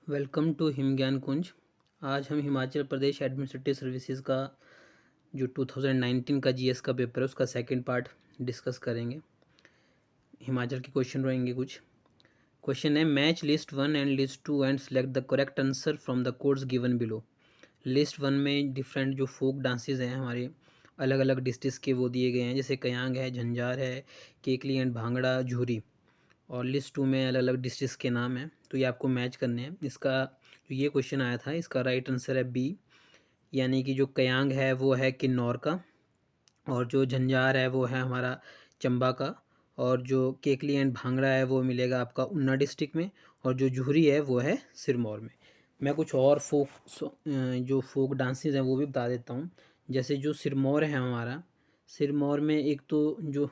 Welcome to him ज्ञान कुंज। आज हम हिमाचल प्रदेश एडमिनिस्ट्रेटिव सर्विसेज का जो 2019 का जीएस का पेपर है उसका सेकंड पार्ट डिस्कस करेंगे। हिमाचल के क्वेश्चन रहेंगे कुछ। क्वेश्चन है match list 1 and list 2 and select the correct answer from the codes given below. List 1 में डिफरेंट जो फोक डांसेस हैं हमारे अलग अलग डिस्ट्रिक्ट के वो दिए गए हैं, जैसे कयांग है, झंजार है, केकली एंड भांगड़ा, झूरी। और लिस्ट 2 में अलग अलग डिस्ट्रिक्ट के नाम हैं, तो ये आपको मैच करने हैं। इसका जो ये क्वेश्चन आया था इसका राइट आंसर है बी, यानी कि जो कयांग है वो है किन्नौर का, और जो झंझार है वो है हमारा चंबा का, और जो केकली एंड भांगड़ा है वो मिलेगा आपका ऊना डिस्ट्रिक्ट में, और जो जूहरी है वो है सिरमौर में। मैं कुछ और जो फोक डांसेस हैं वो भी बता देता हूँ। जैसे जो सिरमौर है हमारा, सिरमौर में एक तो जो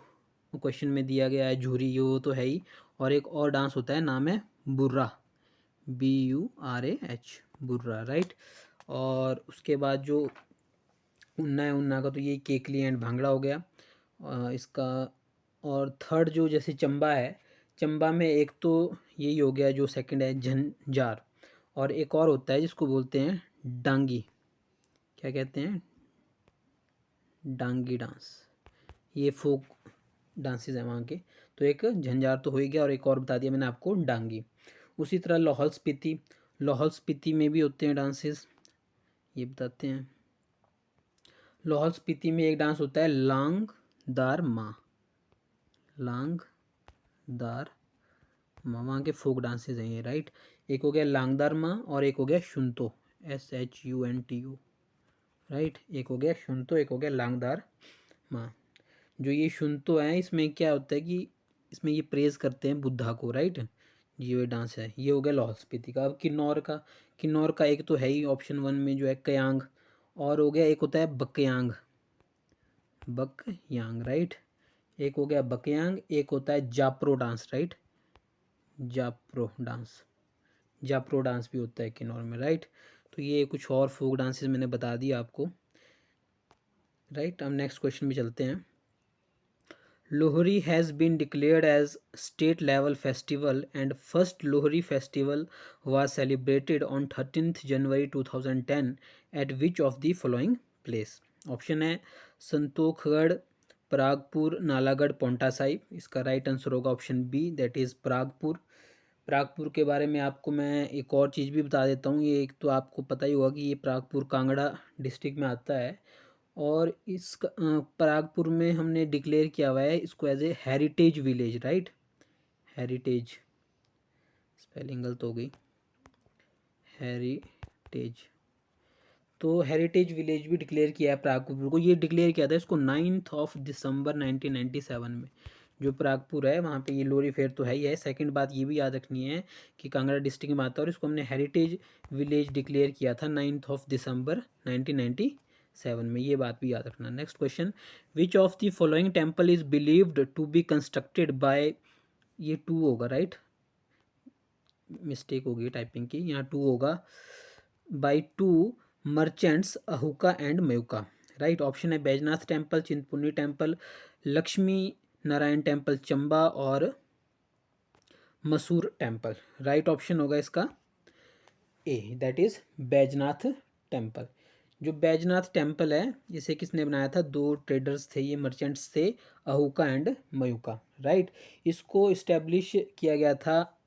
क्वेश्चन में दिया गया है झूरी, वो तो है ही, और एक और डांस होता है, नाम है बुर्रा, BURAH, बुर्रा, राइट। और उसके बाद जो उन्ना है, उन्ना का तो ये केकली एंड भांगड़ा हो गया इसका। और थर्ड जो जैसे चंबा है, चंबा में एक तो यही हो गया, जो सेकंड है झंझार, और एक और होता है जिसको बोलते हैं डांगी, क्या कहते हैं, डांगी डांस। ये फोक डांसेस हैं वहाँ के। तो एक झंझार तो हो ही गया, और एक और बता दिया मैंने आपको, डांगी। उसी तरह लाहौल स्पीति, लाहौल स्पीति में भी होते हैं डांसेस, ये बताते हैं। लाहौल स्पीति में एक डांस होता है लांग दार माँ, लांग दार माँ, वहाँ के फोक डांसेस हैं ये, राइट। एक हो गया लांगदार माँ और एक हो गया शुनतो, SHUNTO, राइट। एक हो गया शुनतो, एक हो गया लांगदार माँ। जो ये शुनतो है इसमें क्या होता है कि इसमें ये प्रेज करते हैं बुद्धा को, राइट। ये डांस है, ये हो गया लाहौल स्पीति का। अब किन्नौर का, किन्नौर का एक तो है ही ऑप्शन 1 में जो है कयांग, और हो गया एक होता है बकयांग, बकयांग, राइट। एक हो गया बकयांग, एक होता है जाप्रो डांस, राइट, जाप्रो डांस, जाप्रो डांस भी होता है किन्नौर में, राइट। तो ये कुछ और फोक डांसेस मैंने बता दिया आपको, राइट। अब नेक्स्ट क्वेश्चन में चलते हैं। Lohri has been declared as state level festival and first Lohri festival was celebrated on 13th January 2010 at which of the following place? Option है संतोखगढ़, परागपुर, नालागढ़, पोंटा साहिब। इसका राइट आंसर होगा option B, that is Paragpur. Paragpur के बारे में आपको मैं एक और चीज़ भी बता देता हूँ। ये एक तो आपको पता ही होगा कि ये परागपुर कांगड़ा डिस्ट्रिक्ट में आता है, और इस परागपुर में हमने डिक्लेयर किया हुआ है इसको as a heritage village, right. Heritage, spelling गलत हो गई, हेरिटेज। तो हेरिटेज विलेज भी डिक्लेयर किया है परागपुर को। ये डिक्लेयर किया था इसको 9 दिसंबर 1997 में। जो परागपुर है वहाँ पे ये लोरी फेयर तो है ही है। सेकंड बात ये भी याद रखनी है कि कांगड़ा डिस्ट्रिक्ट में आता है, और इसको हमने हेरिटेज विलेज डिक्लेयर किया था 9 दिसंबर 1997 में, ये बात भी याद रखना। Next question, which of the following temple is believed to be constructed by, ये 2 होगा, राइट, मिस्टेक होगी टाइपिंग की, यहाँ 2 होगा, by 2 merchants Ahuka and Mayuka, right. Option है Baijnath temple, Chintpurni temple, Lakshmi Narayan temple Chamba, और मसूर टेम्पल। राइट ऑप्शन होगा इसका A, that is Baijnath temple. जो बैजनाथ टेम्पल है इसे किसने बनाया था? 2 ट्रेडर्स थे, ये मर्चेंट्स थे, अहुका एंड मयुका, राइट। इसको इस्टेब्लिश किया गया था,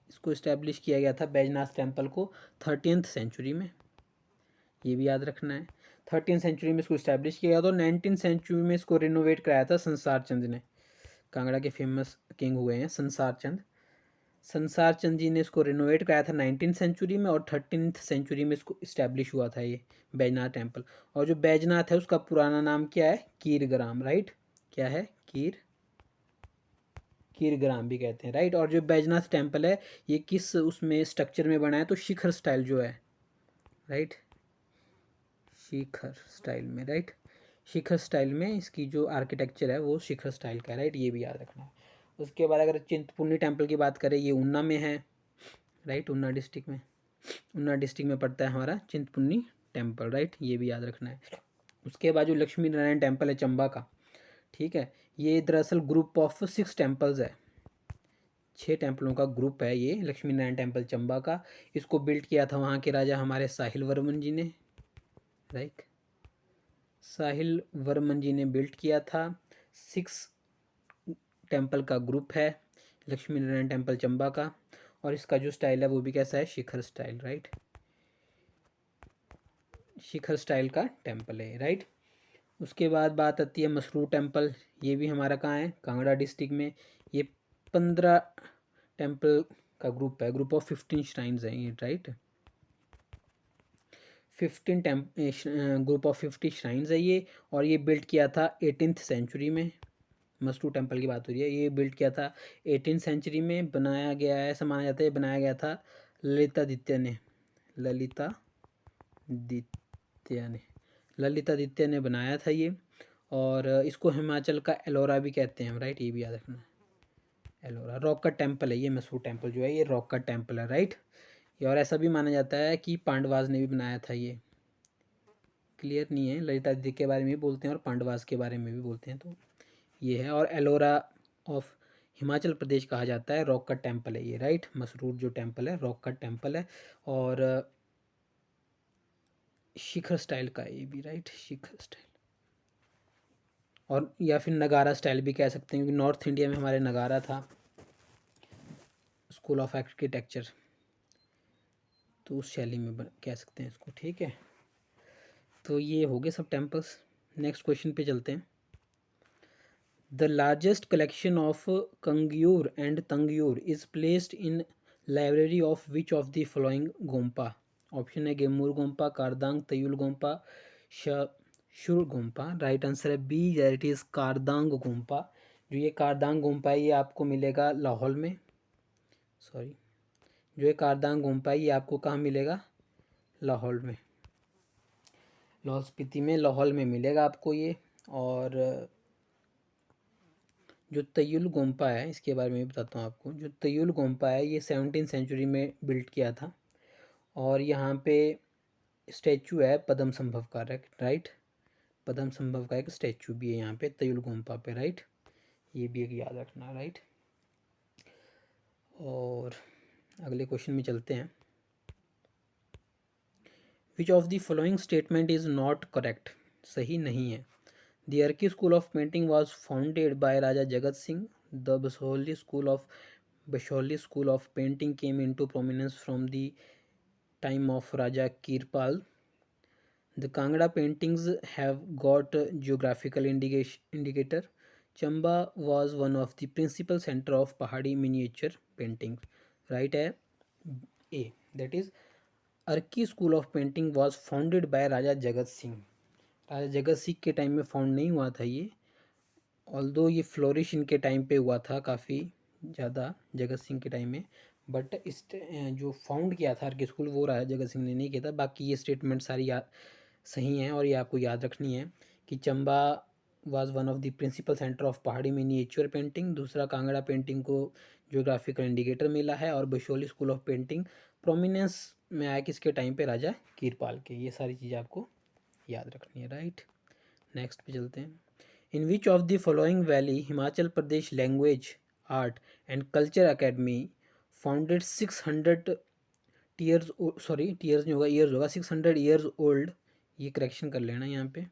इसको इस्टेब्लिश किया गया था बैजनाथ टेम्पल को 13th सेंचुरी में, ये भी याद रखना है। 13th सेंचुरी में इसको इस्टेब्लिश किया गया था, और 19th सेंचुरी में इसको रिनोवेट कराया था संसार चंद ने। कांगड़ा के फेमस किंग हुए हैं संसार चंद, संसार चंद जी ने इसको रिनोवेट कराया था 19th सेंचुरी में, और 13th सेंचुरी में इसको इस्टेब्लिश हुआ था ये बैजनाथ टेम्पल। और जो बैजनाथ है उसका पुराना नाम क्या है? कीरग्राम, राइट। क्या है? कीरग्राम भी कहते हैं, राइट। और जो बैजनाथ टेम्पल है ये किस उसमें स्ट्रक्चर में बना है? तो शिखर स्टाइल जो है, राइट, शिखर स्टाइल में, राइट। शिखर स्टाइल में इसकी जो आर्किटेक्चर है वो शिखर स्टाइल का है, राइट, ये भी याद रखना है। उसके बाद अगर चिंतपूर्णी टेम्पल की बात करें, ये ऊना में है, राइट, ऊना डिस्ट्रिक्ट में, ऊना डिस्ट्रिक्ट में पड़ता है हमारा चिंतपूर्णी टेम्पल, राइट, ये भी याद रखना है। उसके बाद जो लक्ष्मी नारायण टेम्पल है चंबा का, ठीक है, ये दरअसल ग्रुप ऑफ 6 टेम्पल्स है, 6 टेम्पलों का ग्रुप है ये लक्ष्मी नारायण टेम्पल चंबा का। इसको बिल्ड किया था वहाँ के राजा हमारे साहिल वर्मन जी ने, राइट, साहिल वर्मन जी ने बिल्ड किया था। 6 टेम्पल का ग्रुप है लक्ष्मी नारायण टेम्पल चंबा का, और इसका जो स्टाइल है वो भी कैसा है, शिखर स्टाइल, राइट, शिखर स्टाइल का टेम्पल है, राइट। उसके बाद बात आती है मसरूर टेम्पल। ये भी हमारा कहाँ है, कांगड़ा डिस्ट्रिक्ट में। ये 15 टेम्पल का ग्रुप है, ग्रुप ऑफ 15 श्राइन्स हैं ये, राइट, 15 ग्रुप ऑफ 50 श्राइन्स है ये। और ये बिल्ड किया था 18th सेंचुरी में। मसरूर टेम्पल की बात हो रही है, ये बिल्ड किया था 18th सेंचुरी में। बनाया गया है, ऐसा माना जाता है बनाया गया था ललितादित्य ने, ललितादित्य ने बनाया था ये। और इसको हिमाचल का एलोरा भी कहते हैं, राइट, ये भी याद रखना, एलोरा रॉक का टेम्पल है ये। मसरूर टेम्पल जो है ये रॉक का टेम्पल है, राइट। और ऐसा भी माना जाता है कि पांडवास ने भी बनाया था ये, क्लियर नहीं है, ललितादित्य के बारे में भी बोलते हैं और पांडवास के बारे में भी बोलते हैं, तो ये है। और एलोरा ऑफ हिमाचल प्रदेश कहा जाता है, रॉक का टेम्पल है ये, राइट। मसरूर जो टेम्पल है रॉक का टेम्पल है और शिखर स्टाइल का है ये भी, राइट, शिखर स्टाइल, और या फिर नगारा स्टाइल भी कह सकते हैं, क्योंकि नॉर्थ इंडिया में हमारे नगारा था, स्कूल ऑफ आर्किटेक्चर, तो उस शैली में कह सकते हैं इसको, ठीक है। तो ये हो गए सब टेम्पल्स। नेक्स्ट क्वेश्चन पे चलते हैं। The largest collection of Kangyur and Tengyur is placed in library of which of the following gompa. Option है गेमूर गोम्पा, कारदांग, तयुल गोम्पा, शुर गोम्पा। राइट आंसर है B, that is Kardang gompa. जो ये कारदांग गोम्पा है ये आपको मिलेगा लाहौल में, सॉरी, जो ये कारदांग गोम्पा है ये आपको कहाँ मिलेगा, लाहौल में, लाहौल स्पीति में, लाहौल में मिलेगा आपको ये। और जो तयुल गोम्पा है इसके बारे में भी बताता हूँ आपको। जो तयुल गोम्पा है ये 17th सेंचुरी में बिल्ड किया था, और यहाँ पे स्टैचू है पद्म संभव का, राइट, पद्म संभव का एक स्टैचू भी है यहाँ पे तयुल गोम्पा पे, राइट, ये भी एक याद रखना, राइट। और अगले क्वेश्चन में चलते हैं। विच of the following statement is not correct, सही नहीं है। The Arki School of Painting was founded by Raja Jagat Singh. The Basholi School of Painting came into prominence from the time of Raja Kirpal. The Kangra paintings have got geographical indicator. Chamba was one of the principal center of Pahadi miniature painting. Right है A, that is Arki School of Painting was founded by Raja Jagat Singh. राजा जगत सिंह के time में found नहीं हुआ था ये, although ये flourish इनके time पे हुआ था काफ़ी ज़्यादा जगत सिंह के टाइम में, बट इस जो फाउंड किया था आर्की स्कूल वो राजा जगत सिंह ने नहीं किया था। बाकी ये स्टेटमेंट सारी सही हैं और ये आपको याद रखनी है कि Chamba was one of the principal centre of Pahari miniature painting. दूसरा, कांगड़ा पेंटिंग को ज्योग्राफिकल इंडिकेटर मिला है। और Basohli school of painting prominence में आया किसके टाइम पे, राजा कीरपाल के। ये सारी चीज़ें आपको याद रखनी है, राइट। नेक्स्ट पे चलते हैं। In which of the following valley Himachal Pradesh language art and culture academy founded 600 tears, sorry tears नहीं होगा, ईयर्स होगा, 600 ईयर्स ओल्ड, ये करेक्शन कर लेना यहाँ पे,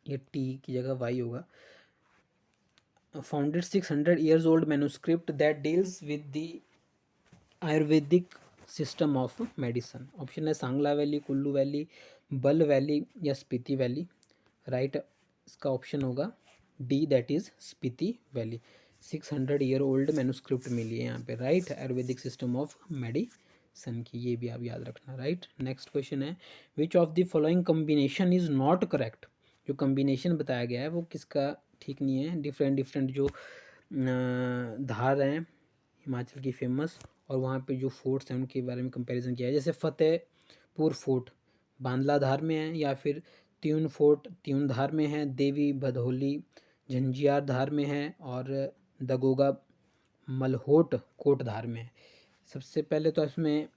ये टी की जगह वाई होगा। Founded 600 years old manuscript that deals with the ayurvedic system of medicine. Option है सांगला वैली, कुल्लू वैली, बल वैली या स्पीति वैली। राइट इसका ऑप्शन होगा D, that is Spiti valley. 600 year old manuscript मिली है यहाँ पे, right, ayurvedic system of medicine की, ये भी आप याद रखना, राइट। नेक्स्ट क्वेश्चन है विच of the following combination is not correct. जो कम्बिनेशन बताया गया है वो किसका ठीक नहीं है। डिफरेंट जो धार हैं हिमाचल की फेमस, और वहाँ पे जो फोर्ट्स हैं उनके बारे में कंपैरिजन किया है। जैसे फतेहपुर फोर्ट बांदला धार में है, या फिर त्यून फोर्ट त्यून धार में है, देवी भदोली झंझियार धार में है, और दगोगा मलहोट कोट धार में है। सबसे पहले तो इसमें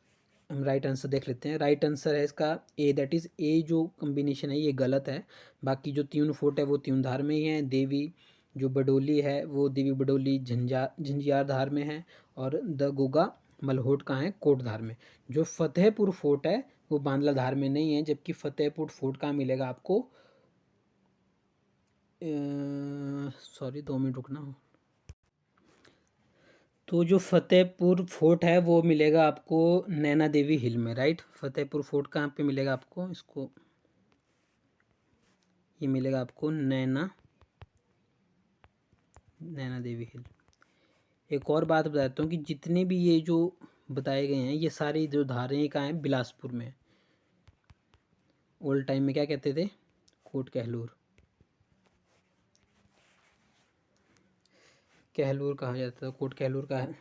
हम राइट आंसर देख लेते हैं। राइट आंसर है इसका ए, दैट इज़ ए जो कम्बिनेशन है ये गलत है। बाकी जो त्यून फोर्ट है वो त्यून धार में ही है, देवी जो बडोली है वो देवी बडोली झंझार धार में है, और द गुगा मलहोट कहाँ है, कोटधार में। जो फतेहपुर फोर्ट है वो बांदला धार में नहीं है, जबकि फतेहपुर फोर्ट कहाँ मिलेगा आपको, सॉरी 2 मिनट रुकना। तो जो फतेहपुर फोर्ट है वो मिलेगा आपको नैना देवी हिल में, राइट। फतेहपुर फोर्ट कहाँ पे मिलेगा आपको, इसको ये मिलेगा आपको नैना देवी हिल। एक और बात बताता हूँ कि जितने भी ये जो बताए गए हैं ये सारी जो धारें कहाँ हैं, बिलासपुर में। ओल्ड टाइम में क्या कहते थे, कोट कहलूर कहा जाता था, कोट कहलूर का है,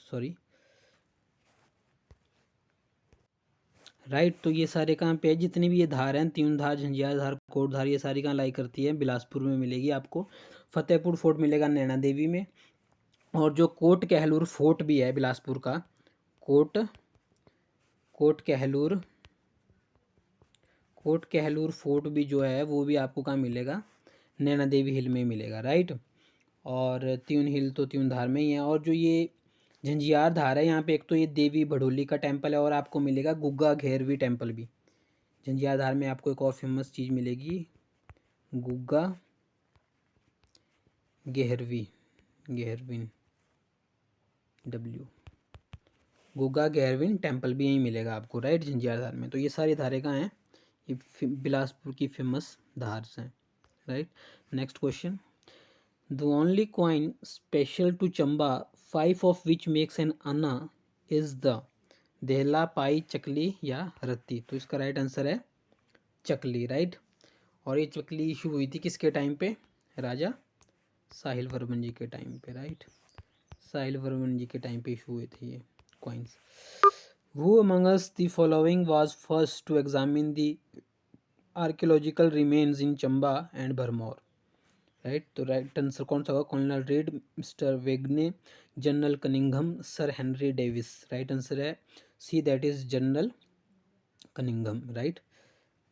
सॉरी, राइट। तो ये सारे कहाँ पे है, जितनी भी ये धार हैं, त्यूनधार, झंझार धार, कोटधार, ये सारी कहाँ लाई करती है, बिलासपुर में मिलेगी आपको। फतेहपुर फोर्ट मिलेगा नैना देवी में। और जो कोट कहलूर फोर्ट भी है बिलासपुर का, कोट कहलूर फोर्ट भी जो है वो भी आपको कहाँ मिलेगा, नैना देवी हिल में मिलेगा, राइट। और त्यून हिल तो त्यूनधार में ही है। और जो ये झंझियार धार है, यहाँ पे एक तो ये देवी भड़ोली का टेम्पल है, और आपको मिलेगा गुग्गा घेरवी टेम्पल भी। झंझियार धार में आपको एक और फेमस चीज़ मिलेगी, गुग्गा घेरविन गुग्गा घेरविन टेम्पल भी यहीं मिलेगा आपको, राइट, झंझियार धार में। तो ये सारी धारें कहाँ हैं, ये बिलासपुर की फेमस धार हैं, right. Next question, the only coin special to Chamba, 5 of which makes an anna is the dehla, pai, चकली या रत्ती। तो इसका राइट आंसर है चकली, राइट। और ये चकली इशू हुई थी किसके टाइम पे, राजा साहिल वर्मन जी के टाइम पे, राइट। साहिल वर्मन जी के टाइम पे इशू हुए थे ये coins. Who among us the following was first to examine the archaeological remains in Chamba and Bharmor, right. तो राइट आंसर कौन सा होगा, colonel Reid, mister Vigne, general Cunningham, sir Henry Davies. Right answer है C, that is general Cunningham, right.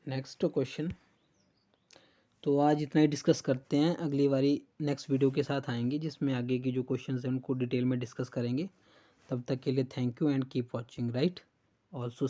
Next question, तो आज इतना ही discuss करते हैं, अगली बारी नेक्स्ट वीडियो के साथ आएंगे जिसमें आगे की जो क्वेश्चन हैं उनको डिटेल में डिस्कस करेंगे। तब तक के लिए thank you and keep watching, right. Also